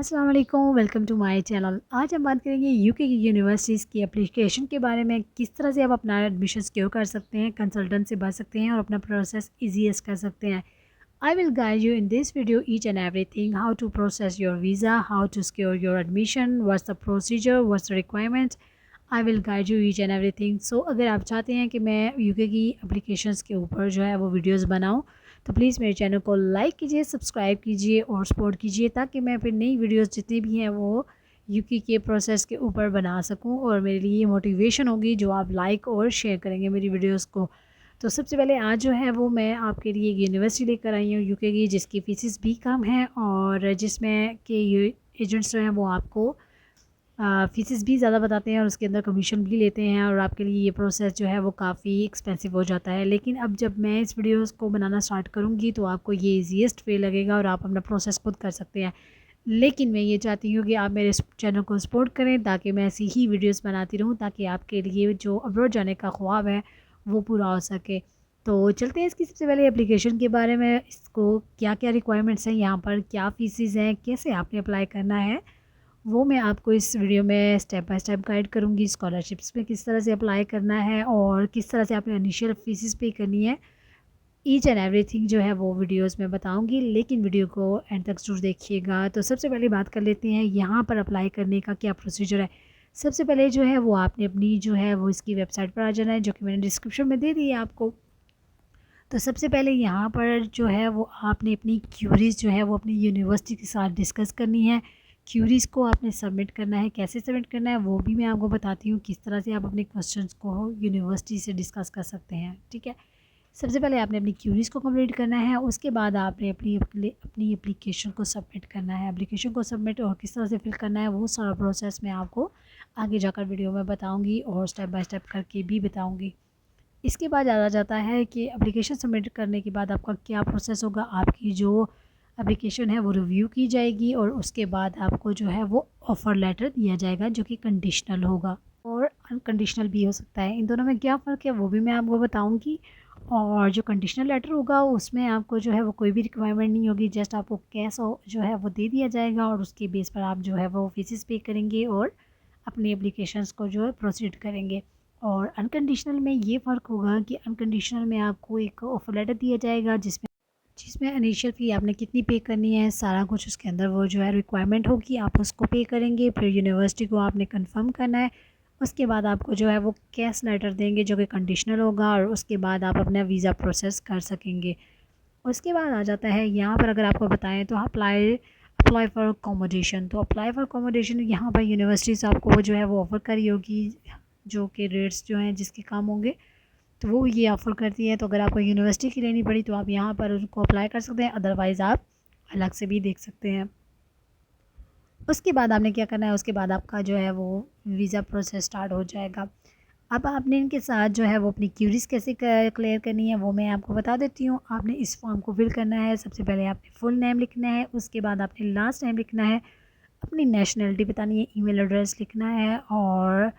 अस्सलाम वालेकुम, welcome to my channel. आज हम बात करेंगे यूके की यूनिवर्सिटीज़ की एप्लीकेशन के बारे में, किस तरह से आप अपना एडमिशन सिक्योर कर सकते हैं, कंसल्टेंट से बच सकते हैं और अपना प्रोसेस ईजीएस्ट कर सकते हैं। I will guide you in this video each and everything, how to process your visa, how to secure your admission, what's the procedure, what's the requirements. I will guide you each and everything. So अगर आप चाहते हैं कि मैं UK की applications के ऊपर जो है वो वीडियोज़ बनाऊँ, तो प्लीज़ मेरे चैनल को लाइक कीजिए, सब्सक्राइब कीजिए और सपोर्ट कीजिए, ताकि मैं फिर नई वीडियोस जितनी भी हैं वो यूके के प्रोसेस के ऊपर बना सकूं और मेरे लिए ये मोटिवेशन होगी जो आप लाइक और शेयर करेंगे मेरी वीडियोस को। तो सबसे पहले आज जो है वो मैं आपके लिए एक यूनिवर्सिटी लेकर आई हूँ यूके की, जिसकी फ़ीसिस भी कम है और जिसमें के एजेंट्स जो हैं वो आपको फ़ीसेस भी ज़्यादा बताते हैं और उसके अंदर कमीशन भी लेते हैं और आपके लिए ये प्रोसेस जो है वो काफ़ी एक्सपेंसिव हो जाता है। लेकिन अब जब मैं इस वीडियोस को बनाना स्टार्ट करूँगी तो आपको ये ईजीएस्ट वे लगेगा और आप अपना प्रोसेस खुद कर सकते हैं। लेकिन मैं ये चाहती हूँ कि आप मेरे इस चैनल को सपोर्ट करें, ताकि मैं ऐसी ही वीडियोस बनाती रहूँ, ताकि आपके लिए जो अब्रॉड जाने का ख्वाब है वो पूरा हो सके। तो चलते हैं इसकी सबसे पहले एप्लीकेशन के बारे में, इसको क्या क्या रिक्वायरमेंट्स हैं, यहाँ पर क्या फ़ीसेस हैं, कैसे आपने अप्लाई करना है, वो मैं आपको इस वीडियो में स्टेप बाय स्टेप गाइड करूँगी। स्कॉलरशिप्स में किस तरह से अप्लाई करना है और किस तरह से आपने इनिशियल फीसिस पे करनी है, ईच एंड एवरीथिंग जो है वो वीडियोस में बताऊँगी। लेकिन वीडियो को एंड तक ज़रूर देखिएगा। तो सबसे पहले बात कर लेते हैं यहाँ पर अप्लाई करने का क्या प्रोसीजर है। सबसे पहले जो है वो आपने अपनी जो है वो इसकी वेबसाइट पर आ जाना है, जो कि मैंने डिस्क्रिप्शन में दे दी है आपको। तो सबसे पहले यहाँ पर जो है वो आपने अपनी क्यूरीज़ जो है वो अपनी यूनिवर्सिटी के साथ डिस्कस करनी है। क्यूरीज़ को आपने सबमिट करना है, कैसे सबमिट करना है वो भी मैं आपको बताती हूँ, किस तरह से आप अपने क्वेश्चंस को यूनिवर्सिटी से डिस्कस कर सकते हैं। ठीक है, सबसे पहले आपने अपनी क्यूरीज़ को कंप्लीट करना है, उसके बाद आपने अपनी एप्लीकेशन को सबमिट करना है। एप्लीकेशन को सबमिट और किस तरह से फिल करना है वो सारा प्रोसेस मैं आपको आगे जाकर वीडियो में बताऊँगी और स्टेप बाय स्टेप करके भी बताऊँगी। इसके बाद आ जाता है कि एप्लीकेशन सबमिट करने के बाद आपका क्या प्रोसेस होगा। आपकी जो एप्लीकेशन है वो रिव्यू की जाएगी और उसके बाद आपको जो है वो ऑफ़र लेटर दिया जाएगा, जो कि कंडीशनल होगा और अनकंडीशनल भी हो सकता है। इन दोनों में क्या फ़र्क है वो भी मैं आपको बताऊंगी। और जो कंडीशनल लेटर होगा उसमें आपको जो है वो कोई भी रिक्वायरमेंट नहीं होगी, जस्ट आपको कैश जो है वो दे दिया जाएगा और उसके बेस पर आप जो है वो फीसेस पे करेंगे और अपनी एप्लीकेशंस को जो है प्रोसीड करेंगे। और अनकंडीशनल में ये फ़र्क होगा कि अनकंडीशनल में आपको एक ऑफ़र लेटर दिया जाएगा, जिसमें जिसमें इनिशियल फ़ी आपने कितनी पे करनी है सारा कुछ उसके अंदर वो जो है रिक्वायरमेंट होगी, आप उसको पे करेंगे। फिर यूनिवर्सिटी को आपने कंफर्म करना है, उसके बाद आपको जो है वो कैश लेटर देंगे जो कि कंडीशनल होगा और उसके बाद आप अपना वीज़ा प्रोसेस कर सकेंगे। उसके बाद आ जाता है यहाँ पर, अगर आपको बताएं तो अप्लाई अप्लाई फॉर अकोमोडेशन। तो अप्लाई फॉर अकोमोडेशन यहाँ पर यूनिवर्सिटी से आपको जो है वो ऑफ़र करी होगी, जो कि रेट्स जो हैं जिसके काम होंगे तो वो ये ऑफ़र करती है। तो अगर आपको यूनिवर्सिटी की लेनी पड़ी तो आप यहाँ पर उनको अप्लाई कर सकते हैं, अदरवाइज़ आप अलग से भी देख सकते हैं। उसके बाद आपने क्या करना है, उसके बाद आपका जो है वो वीज़ा प्रोसेस स्टार्ट हो जाएगा। अब आपने इनके साथ जो है वो अपनी क्यूरीज़ कैसे क्लियर करनी है वो मैं आपको बता देती हूँ। आपने इस फॉर्म को फिल करना है। सबसे पहले आपने फुल नेम लिखना है, उसके बाद आपने लास्ट नेम लिखना है, अपनी नेशनलिटी बतानी है, ईमेल एड्रेस लिखना है और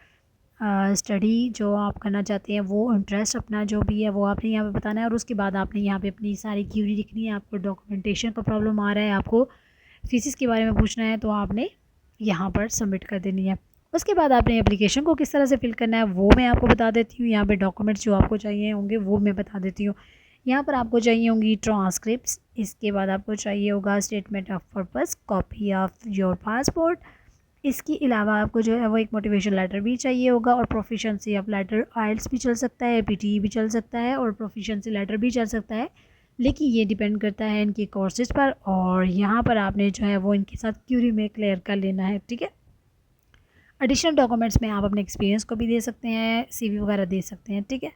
स्टडी जो आप करना चाहते हैं वो इंटरेस्ट अपना जो भी है वो आपने यहाँ पे बताना है। और उसके बाद आपने यहाँ पे अपनी सारी क्यूरी लिखनी है। आपको डॉक्यूमेंटेशन का प्रॉब्लम आ रहा है, आपको फीसिस के बारे में पूछना है, तो आपने यहाँ पर सबमिट कर देनी है। उसके बाद आपने एप्लीकेशन को किस तरह से फिल करना है वो मैं आपको बता देती हूँ। यहाँ पे डॉक्यूमेंट्स जो आपको चाहिए होंगे वो मैं बता देती हूँ। यहाँ पर आपको चाहिए होंगी ट्रांसक्रिप्ट्स, इसके बाद आपको चाहिए होगा statement of purpose, copy of your passport. इसके अलावा आपको जो है वो एक मोटिवेशन लेटर भी चाहिए होगा और प्रोफिशेंसी ऑफ लेटर, आइल्स भी चल सकता है, पीटीई भी चल सकता है और प्रोफिशेंसी लेटर भी चल सकता है, लेकिन ये डिपेंड करता है इनके कोर्सेज पर। और यहाँ पर आपने जो है वो इनके साथ क्यूरी में क्लियर कर लेना है। ठीक है, एडिशनल डॉक्यूमेंट्स में आप अपने एक्सपीरियंस को भी दे सकते हैं, सीवी वगैरह दे सकते हैं। ठीक है,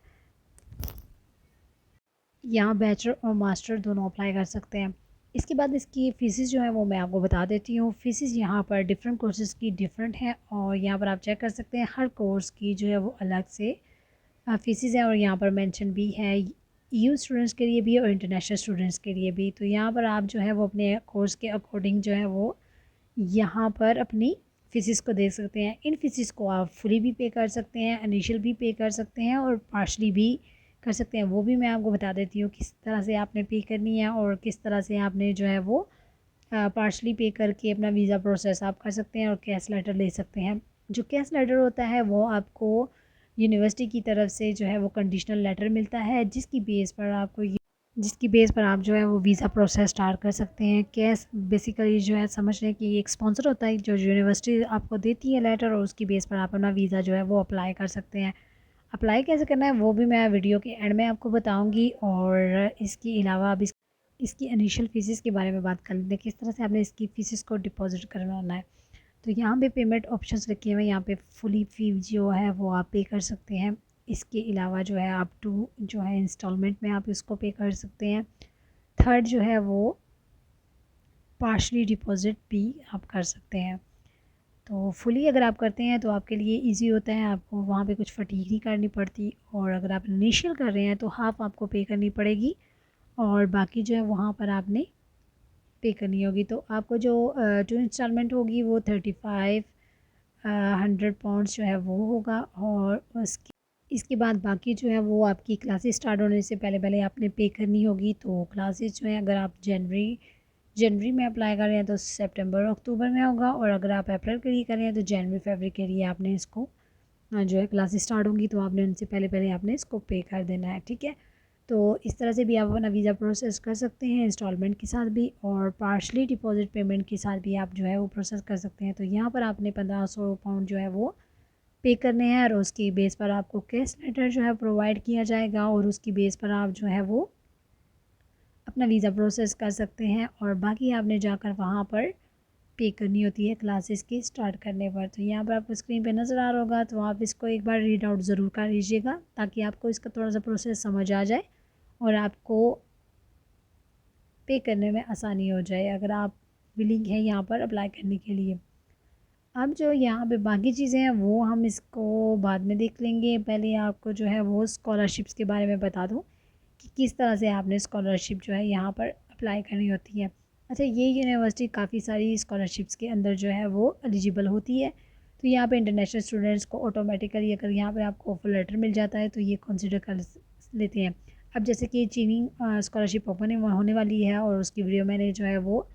यहाँ बैचलर और मास्टर दोनों अप्लाई कर सकते हैं। इसके बाद इसकी फ़ीसिस जो है वो मैं आपको बता देती हूँ। फ़ीसिस यहाँ पर डिफरेंट कोर्सेज़ की डिफरेंट है और यहाँ पर आप चेक कर सकते हैं हर कोर्स की जो है वो अलग से फ़ीसिस है और यहाँ पर मेंशन भी है यू स्टूडेंट्स के लिए भी और इंटरनेशनल स्टूडेंट्स के लिए भी। तो यहाँ पर आप जो है वो अपने कोर्स के अकॉर्डिंग जो है वो यहाँ पर अपनी फ़ीसिस को देख सकते हैं। इन फ़ीसिस को आप फुली भी पे कर सकते हैं, इनिशियल भी पे कर सकते हैं और पार्शली भी कर सकते हैं। वो भी मैं आपको बता देती हूँ किस तरह से आपने पे करनी है और किस तरह से आपने जो है वो पार्शली पे करके अपना वीज़ा प्रोसेस आप कर सकते हैं और कैश लेटर ले सकते हैं। जो कैश लेटर होता है वो आपको यूनिवर्सिटी की तरफ से जो है वो कंडीशनल लेटर मिलता है, जिसकी बेस पर आप जो है वो वीज़ा प्रोसेस स्टार्ट कर सकते हैं। कैश बेसिकली जो है समझ लें कि एक स्पॉन्सर होता है जो यूनिवर्सिटी आपको देती है लेटर, और उसकी बेस पर आप अपना वीज़ा जो है वो अप्लाई कर सकते हैं। अप्लाई कैसे करना है वो भी मैं वीडियो के एंड में आपको बताऊंगी, और इसके अलावा अब इसकी इनिशियल फ़ीसेस के बारे में बात कर लेते हैं, किस तरह से आपने इसकी फ़ीसेस को डिपॉज़िट करवाना है। तो यहाँ पे पेमेंट ऑप्शंस रखे हुए हैं, यहाँ पे फुली फ़ी जो है वो आप पे कर सकते हैं। इसके अलावा जो है अप टू जो है इंस्टॉलमेंट में आप इसको पे कर सकते हैं। थर्ड जो है वो पार्शली डिपॉज़िट भी आप कर सकते हैं। तो फुली अगर आप करते हैं तो आपके लिए इजी होता है, आपको वहाँ पे कुछ फटीक नहीं करनी पड़ती, और अगर आप इनिशियल कर रहे हैं तो हाफ़ आपको पे करनी पड़ेगी और बाकी जो है वहाँ पर आपने पे करनी होगी। तो आपको जो जो इंस्टॉलमेंट होगी वो 3500 जो है वो होगा, और इसके बाद बाकी जो है वो आपकी क्लासेस स्टार्ट होने से पहले पहले आपने पे करनी होगी। तो क्लासेस जो है अगर आप जनवरी में अप्लाई कर रहे हैं तो सितंबर अक्टूबर में होगा, और अगर आप अप्रैल के लिए कर रहे हैं तो जनवरी फरवरी के लिए आपने इसको जो है क्लासेस स्टार्ट होंगी तो आपने उनसे पहले पहले आपने इसको पे कर देना है, ठीक है। तो इस तरह से भी आप अपना वीज़ा प्रोसेस कर सकते हैं, इंस्टॉलमेंट के साथ भी और पार्शली डिपॉजिट पेमेंट के साथ भी आप जो है वो प्रोसेस कर सकते हैं। तो यहाँ पर आपने 1500 पाउंड जो है वो पे करने हैं, और उसकी बेस पर आपको कैश लेटर जो है प्रोवाइड किया जाएगा, और उसकी बेस पर आप जो है वो अपना वीज़ा प्रोसेस कर सकते हैं, और बाकी आपने जाकर वहाँ पर पे करनी होती है क्लासेस की स्टार्ट करने पर। तो यहाँ पर आपको स्क्रीन पे नज़र आ रहा होगा, तो आप इसको एक बार रीड आउट ज़रूर कर लीजिएगा ताकि आपको इसका थोड़ा सा प्रोसेस समझ आ जाए और आपको पे करने में आसानी हो जाए अगर आप विलिंग है यहाँ पर अप्लाई करने के लिए। अब जो यहाँ पे बाकी चीज़ें हैं वो हम इसको बाद में देख लेंगे, पहले आपको जो है वो स्कॉलरशिप्स के बारे में बता दूँ कि किस तरह से आपने स्कॉलरशिप जो है यहाँ पर अप्लाई करनी होती है। अच्छा, ये यूनिवर्सिटी काफ़ी सारी स्कॉलरशिप्स के अंदर जो है वो एलिजिबल होती है। तो यहाँ पे इंटरनेशनल स्टूडेंट्स को ऑटोमेटिकली अगर यहाँ पे आपको ऑफर लेटर मिल जाता है तो ये कंसिडर कर लेते हैं। अब जैसे कि चीनी स्कॉलरशिप ओपन होने वाली है और उसकी वीडियो मैंने जो है वो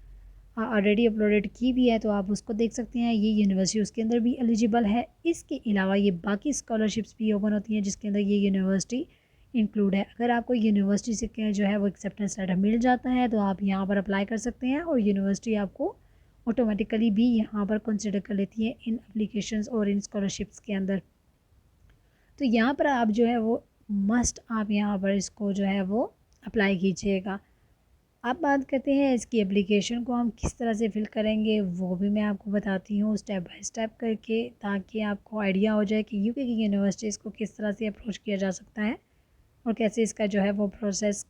ऑलरेडी अपलोडेड की भी है, तो आप उसको देख सकते हैं। ये यूनिवर्सिटी उसके अंदर भी एलिजिबल है। इसके अलावा ये बाकी स्कॉलरशिप्स भी ओपन होती हैं जिसके अंदर ये यूनिवर्सिटी इंक्लूड है। अगर आपको यूनिवर्सिटी से जो है वो एक्सेप्टेंस लेटर मिल जाता है तो आप यहाँ पर अप्लाई कर सकते हैं, और यूनिवर्सिटी आपको ऑटोमेटिकली भी यहाँ पर कंसिडर कर लेती है इन एप्लीकेशंस और इन स्कॉलरशिप्स के अंदर। तो यहाँ पर आप जो है वो मस्ट आप यहाँ पर इसको जो है वो अप्लाई कीजिएगा। अब बात करते हैं इसकी एप्लीकेशन को हम किस तरह से फ़िल करेंगे, वो भी मैं आपको बताती हूँ स्टेप बाय स्टेप करके, ताकि आपको आइडिया हो जाए कि यूके की यूनिवर्सिटीज़ को किस तरह से अप्रोच किया जा सकता है और कैसे इसका जो है वो प्रोसेस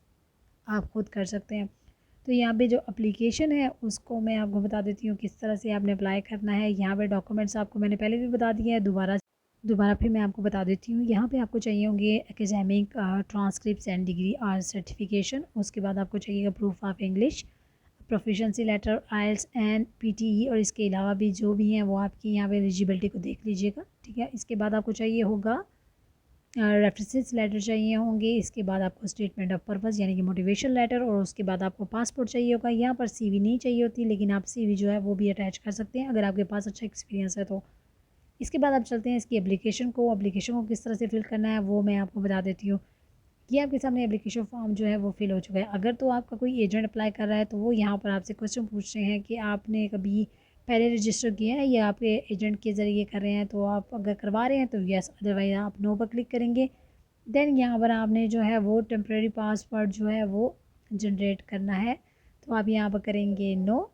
आप खुद कर सकते हैं। तो यहाँ पे जो एप्लीकेशन है उसको मैं आपको बता देती हूँ किस तरह से आपने अप्लाई करना है। यहाँ पे डॉक्यूमेंट्स आपको मैंने पहले भी बता दिया है, दोबारा फिर मैं आपको बता देती हूँ। यहाँ पे आपको चाहिए होंगे एकेडमिक ट्रांसक्रिप्ट्स एंड डिग्री और सर्टिफिकेशन। उसके बाद आपको चाहिएगा proof of English, proficiency letter, IELTS and PTE, और इसके अलावा भी जो भी हैं वो आपकी यहाँ पे एलिजिबिलिटी को देख लीजिएगा, ठीक है। इसके बाद आपको चाहिए होगा रेफरेंसेस लेटर चाहिए होंगे। इसके बाद आपको स्टेटमेंट ऑफ पर्पस यानी कि मोटिवेशन लेटर, और उसके बाद आपको पासपोर्ट चाहिए होगा। यहाँ पर सीवी नहीं चाहिए होती, लेकिन आप सीवी जो है वो भी अटैच कर सकते हैं अगर आपके पास अच्छा एक्सपीरियंस है तो। इसके बाद आप चलते हैं इसकी एप्लीकेशन को किस तरह से फ़िल करना है वो मैं आपको बता देती हूँ। ये आपके सामने एप्लीकेशन फॉर्म जो है वो फिल हो चुका है। अगर तो आपका कोई एजेंट अप्लाई कर रहा है तो वो यहाँ पर आपसे क्वेश्चन पूछ रहे हैं कि आपने कभी पहले रजिस्टर किया है या आपके एजेंट के ज़रिए कर रहे हैं। तो आप अगर करवा रहे हैं तो यस, अदरवाइज आप नो पर क्लिक करेंगे। देन यहाँ पर आपने जो है वो टेम्प्रेरी पासवर्ड जो है वो जनरेट करना है, तो आप यहाँ पर करेंगे नो,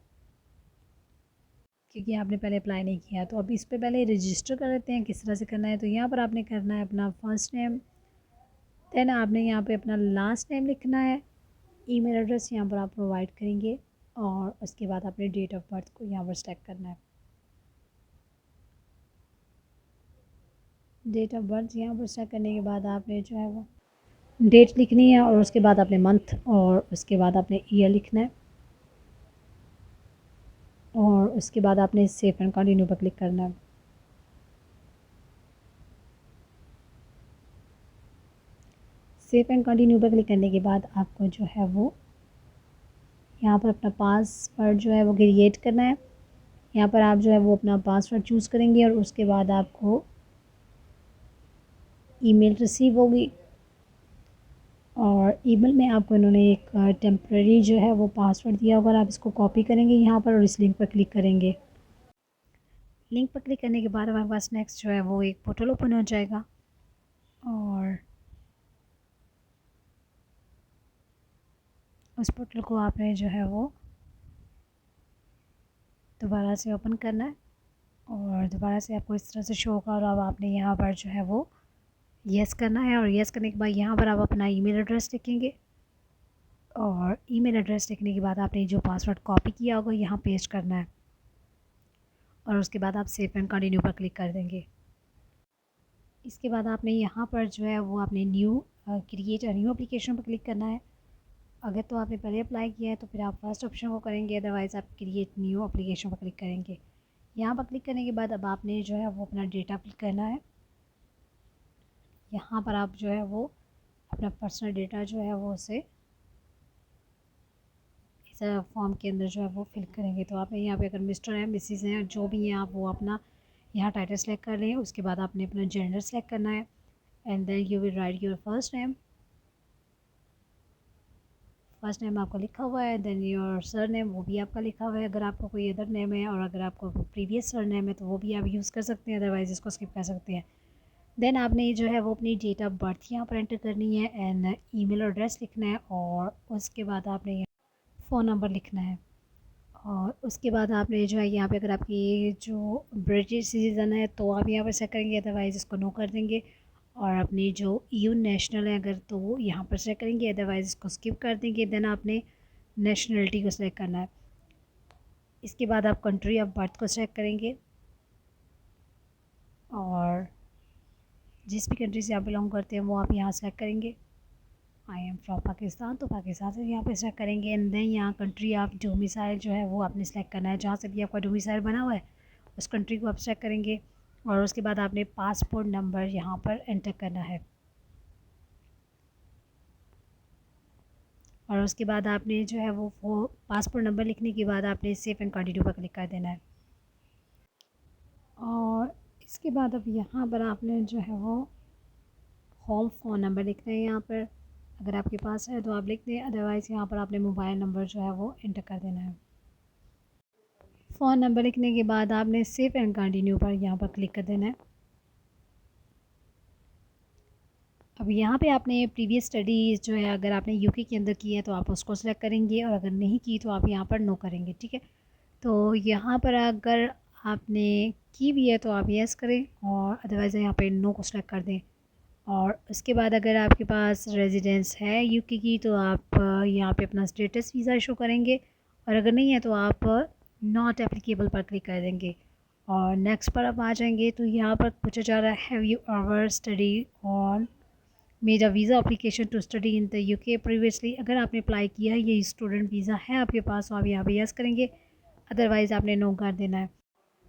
क्योंकि आपने पहले अप्लाई नहीं किया। तो अब इस पे पहले रजिस्टर कर लेते हैं किस तरह से करना है। तो यहाँ पर आपने करना है अपना फर्स्ट नेम, देन आपने यहाँ पे अपना लास्ट नेम लिखना है, ईमेल एड्रेस यहाँ पर आप प्रोवाइड करेंगे, और उसके बाद अपने डेट ऑफ बर्थ को यहाँ पर सेलेक्ट करना है। डेट ऑफ बर्थ यहाँ पर सेलेक्ट करने के बाद आपने जो है वो डेट लिखनी है, और उसके बाद आपने मंथ, और उसके बाद आपने ईयर लिखना है, और उसके बाद आपने सेव एंड कंटिन्यू पर क्लिक करना है। सेव एंड कंटिन्यू पर क्लिक करने के बाद आपको जो है वो यहाँ पर अपना पासवर्ड जो है वो क्रिएट करना है। यहाँ पर आप जो है वो अपना पासवर्ड चूज़ करेंगे और उसके बाद आपको ईमेल रिसीव होगी और ईमेल में आपको इन्होंने एक टेम्प्रेरी जो है वो पासवर्ड दिया होगा। आप इसको कॉपी करेंगे यहाँ पर और इस लिंक पर क्लिक करेंगे। लिंक पर क्लिक करने के बाद हमारे पास नेक्स्ट जो है वो एक पोर्टल ओपन हो जाएगा और उस पोर्टल को आपने जो है वो दोबारा से ओपन करना है और दोबारा से आपको इस तरह से शो होगा और अब आपने यहाँ पर जो है वो येस करना है और येस करने के बाद यहाँ पर आप अपना ईमेल एड्रेस लिखेंगे और ईमेल एड्रेस लिखने के बाद आपने जो पासवर्ड कॉपी किया होगा यहाँ पेस्ट करना है और उसके बाद आप सेव एंड कंटिन्यू पर क्लिक कर देंगे। इसके बाद आपने यहाँ पर जो है वो आपने new create a new application पर क्लिक करना है। अगर तो आपने पहले अप्लाई किया है तो फिर आप फर्स्ट ऑप्शन को करेंगे, अदरवाइज़ आप क्रिएट न्यू एप्लीकेशन पर क्लिक करेंगे। यहाँ पर क्लिक करने के बाद अब आपने जो है वो अपना डेटा फिल करना है। यहाँ पर आप जो है वो अपना पर्सनल डेटा जो है वो उसे इस फॉर्म के अंदर जो है वो फिल करेंगे। तो आपने यहाँ पे अगर मिस्टर हैं, मिसिज़ हैं, जो भी हैं, आप वो अपना यहाँ टाइटल सेलेक्ट कर लें। उसके बाद आपने अपना जेंडर सेलेक्ट करना है and then you will write your first name. First name आपका लिखा हुआ है, देन योर सर नेम वो भी आपका लिखा हुआ है अगर आपका कोई अदर नेम है, और अगर आपको प्रीवियस सर नेम है तो वो भी आप यूज़ कर सकते हैं, अदरवाइज़ इसको स्किप कर सकते हैं। देन आपने जो है वो अपनी डेट ऑफ बर्थ यहाँ पर एंटर करनी है एंड ईमेल एड्रेस लिखना है और उसके बाद आपने फ़ोन नंबर लिखना है और उसके बाद आपने जो है यहाँ पे अगर आपकी जो ब्रिटिश सिटीज़न है तो आप यहाँ पर सेलेक्ट करेंगे, अदरवाइज़ इसको नो कर देंगे। और अपनी जो ईयू नेशनल है अगर तो वो यहाँ पर सेलेक्ट करेंगे, अदरवाइज़ इसको स्किप कर देंगे। देन आपने नेशनलिटी को सिलेक्ट करना है। इसके बाद आप कंट्री ऑफ बर्थ को सिलेक्ट करेंगे और जिस भी कंट्री से आप बिलोंग करते हैं वो आप यहाँ सेलेक्ट करेंगे। आई एम फ्रॉम पाकिस्तान, तो पाकिस्तान से यहाँ पे सेलेक्ट करेंगे एंड देन यहाँ कंट्री ऑफ डोमिसाइल जो है वो आपने सेलेक्ट करना है। जहाँ से भी आपका डोमिसाइल बना हुआ है उस कंट्री को आप सेलेक्ट करेंगे और उसके बाद आपने पासपोर्ट नंबर यहाँ पर एंटर करना है और उसके बाद आपने जो है वो पासपोर्ट नंबर लिखने के बाद आपने सेव एंड कंटिन्यू पर क्लिक कर देना है। और इसके बाद अब यहाँ पर आपने जो है वो होम फ़ोन नंबर लिखना है। यहाँ पर अगर आपके पास है तो आप लिख दें, अदरवाइज़ यहाँ पर आपने मोबाइल नंबर जो है वो एंटर कर देना है। फ़ोन नंबर लिखने के बाद आपने सेव एंड कंटिन्यू पर यहाँ पर क्लिक कर देना है। अब यहाँ पे आपने प्रीवियस स्टडीज़ जो है अगर आपने यूके के अंदर की है तो आप उसको सेलेक्ट करेंगे और अगर नहीं की तो आप यहाँ पर नो करेंगे, ठीक है। तो यहाँ पर अगर आपने की भी है तो आप येस करें और अदरवाइज़ यहाँ पे नो को सेलेक्ट कर दें। और उसके बाद अगर आपके पास रेजिडेंस है यूके की तो आप यहाँ पे अपना स्टेटस वीज़ा शो करेंगे और अगर नहीं है तो आप नॉट एप्लीकेबल पर क्लिक कर देंगे और नेक्स्ट पर आप आ जाएंगे। तो यहाँ पर पूछा जा रहा है have you ever study on made a visa application to study in the UK previously. अगर आपने अप्लाई किया है, ये स्टूडेंट वीज़ा है आपके पास तो आप यहाँ पे यस करेंगे, अदरवाइज़ आपने नो कर देना है।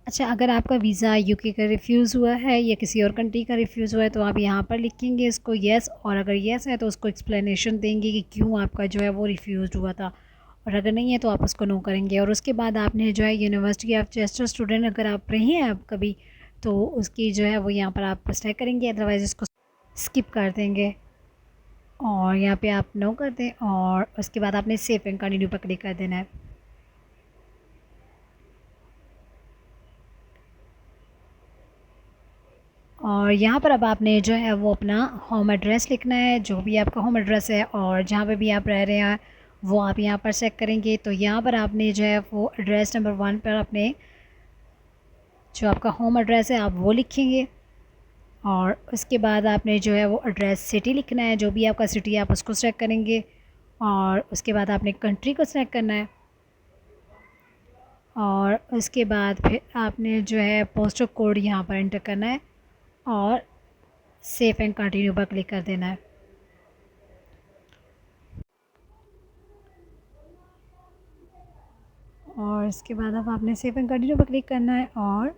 अच्छा, अगर आपका वीज़ा यूके का रिफ्यूज़ हुआ है या किसी और कंट्री का रिफ्यूज़ हुआ है तो आप यहाँ पर लिखेंगे इसको येस, और अगर येस है तो उसको एक्सप्लेनेशन देंगे कि क्यों आपका जो है वो रिफ्यूज़ हुआ था, और अगर नहीं है तो आप उसको नो करेंगे। और उसके बाद आपने जो है यूनिवर्सिटी ऑफ चेस्टर स्टूडेंट अगर आप रहे हैं आप कभी तो उसकी जो है वो यहाँ पर आप सेलेक्ट करेंगे, अदरवाइज़ इसको स्किप कर देंगे और यहाँ पे आप नो कर दें और उसके बाद आपने सेव एंड कंटिन्यू पर क्लिक कर देना है। और यहाँ पर अब आपने जो है वो अपना होम एड्रेस लिखना है, जो भी आपका होम एड्रेस है और जहाँ पे भी आप रह रहे हैं वो आप यहाँ पर चेक करेंगे। तो यहाँ पर आपने जो है वो एड्रेस नंबर 1 पर अपने जो आपका होम एड्रेस है आप वो लिखेंगे और उसके बाद आपने जो है वो एड्रेस सिटी लिखना है, जो भी आपका सिटी है आप उसको सेलेक्ट करेंगे और उसके बाद आपने कंट्री को सेलेक्ट करना है और उसके बाद फिर आपने जो है पोस्टल कोड यहाँ पर एंटर करना है और सेव एंड कंटिन्यू पर क्लिक कर देना है। और इसके बाद अब आपने सेव एंड कंटिन्यू पर क्लिक करना है और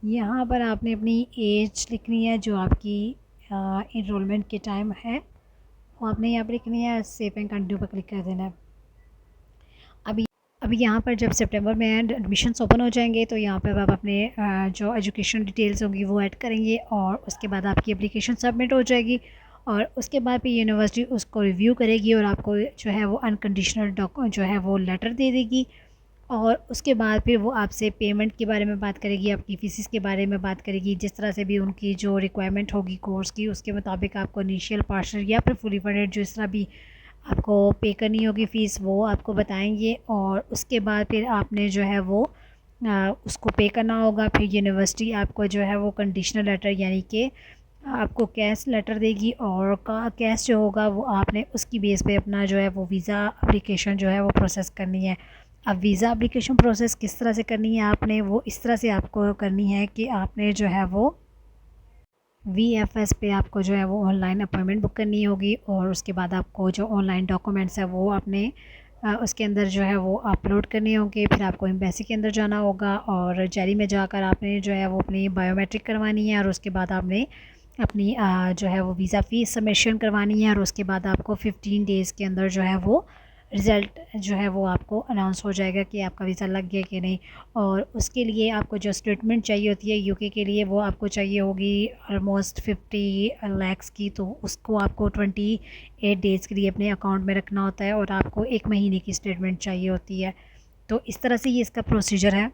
यहाँ पर आपने अपनी एज लिखनी है जो आपकी इनरोलमेंट के टाइम है तो आपने यहाँ पर लिखनी है सेव एंड कंटिन्यू पर क्लिक कर देना है। अभी अभी यहाँ पर जब सितंबर में एडमिशन्स ओपन हो जाएंगे तो यहाँ पर आप अपने जो एजुकेशन डिटेल्स होंगी वो ऐड करेंगे और उसके बाद आपकी एप्लीकेशन सबमिट हो जाएगी और उसके बाद फिर यूनिवर्सिटी उसको रिव्यू करेगी और आपको जो है वो अनकंडीशनल जो है वो लेटर दे देगी। और उसके बाद फिर वो आपसे पेमेंट के बारे में बात करेगी, आपकी फ़ीस के बारे में बात करेगी, जिस तरह से भी उनकी जो रिक्वायरमेंट होगी कोर्स की उसके मुताबिक आपको इनिशियल पार्शल या फिर फुली फंडेड जिस तरह भी आपको पे करनी होगी फ़ीस वो आपको बताएंगे। और उसके बाद फिर आपने जो है वो उसको पे करना होगा। फिर यूनिवर्सिटी आपको जो है वो कंडीशनल लेटर यानी कि आपको कैश लेटर देगी और का कैश जो होगा वो आपने उसकी बेस पे अपना जो है वो वीज़ा एप्लीकेशन जो है वो प्रोसेस करनी है। अब वीज़ा एप्लीकेशन प्रोसेस किस तरह से करनी है आपने वो इस तरह से आपको करनी है कि आपने जो है वो VFS पे आपको जो है वो ऑनलाइन अपॉइंटमेंट बुक करनी होगी और उसके बाद आपको जो ऑनलाइन डॉक्यूमेंट्स है वो आपने उसके अंदर जो है वो अपलोड करने होंगे। फिर आपको एम्बेसी के अंदर जाना होगा और जेरी में जाकर आपने जो है वो अपनी बायोमेट्रिक करवानी है और उसके बाद आपने अपनी जो है वो वीज़ा फ़ीस सबमिशन करवानी है और उसके बाद आपको 15 डेज़ के अंदर जो है वो रिज़ल्ट जो है वो आपको अनाउंस हो जाएगा कि आपका वीज़ा लग गया कि नहीं। और उसके लिए आपको जो स्टेटमेंट चाहिए होती है यूके के लिए वो आपको चाहिए होगी ऑलमोस्ट 50 लैक्स की, तो उसको आपको 28 डेज़ के लिए अपने अकाउंट में रखना होता है और आपको 1 महीने की स्टेटमेंट चाहिए होती है। तो इस तरह से ये इसका प्रोसीजर है।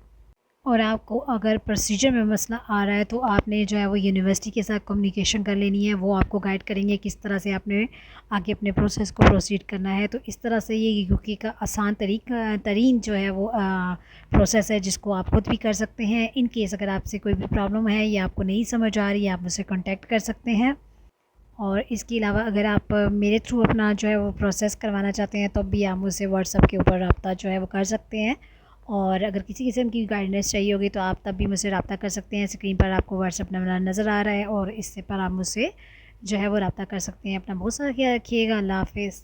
और आपको अगर प्रोसीजर में मसला आ रहा है तो आपने जो है वो यूनिवर्सिटी के साथ कम्युनिकेशन कर लेनी है, वो आपको गाइड करेंगे किस तरह से आपने आगे अपने प्रोसेस को प्रोसीड करना है। तो इस तरह से ये यूके का आसान तरीन जो है वो प्रोसेस है जिसको आप खुद भी कर सकते हैं। इन केस अगर आपसे कोई भी प्रॉब्लम है या आपको नहीं समझ आ रही है आप मुझसे कॉन्टैक्ट कर सकते हैं। और इसके अलावा अगर आप मेरे थ्रू अपना जो है वो प्रोसेस करवाना चाहते हैं तो भी आप मुझसे व्हाट्सअप के ऊपर रब्ता जो है वो कर सकते हैं। और अगर किसी किस्म की गाइडेंस चाहिए होगी तो आप तब भी मुझसे रब्ता कर सकते हैं। स्क्रीन पर आपको व्हाट्सअप नंबर नज़र आ रहा है और इससे पर आप मुझसे जो है वो रब्ता कर सकते हैं। अपना बहुत सारा ख्याल रखिएगा। अल्लाह हाफ़िज़।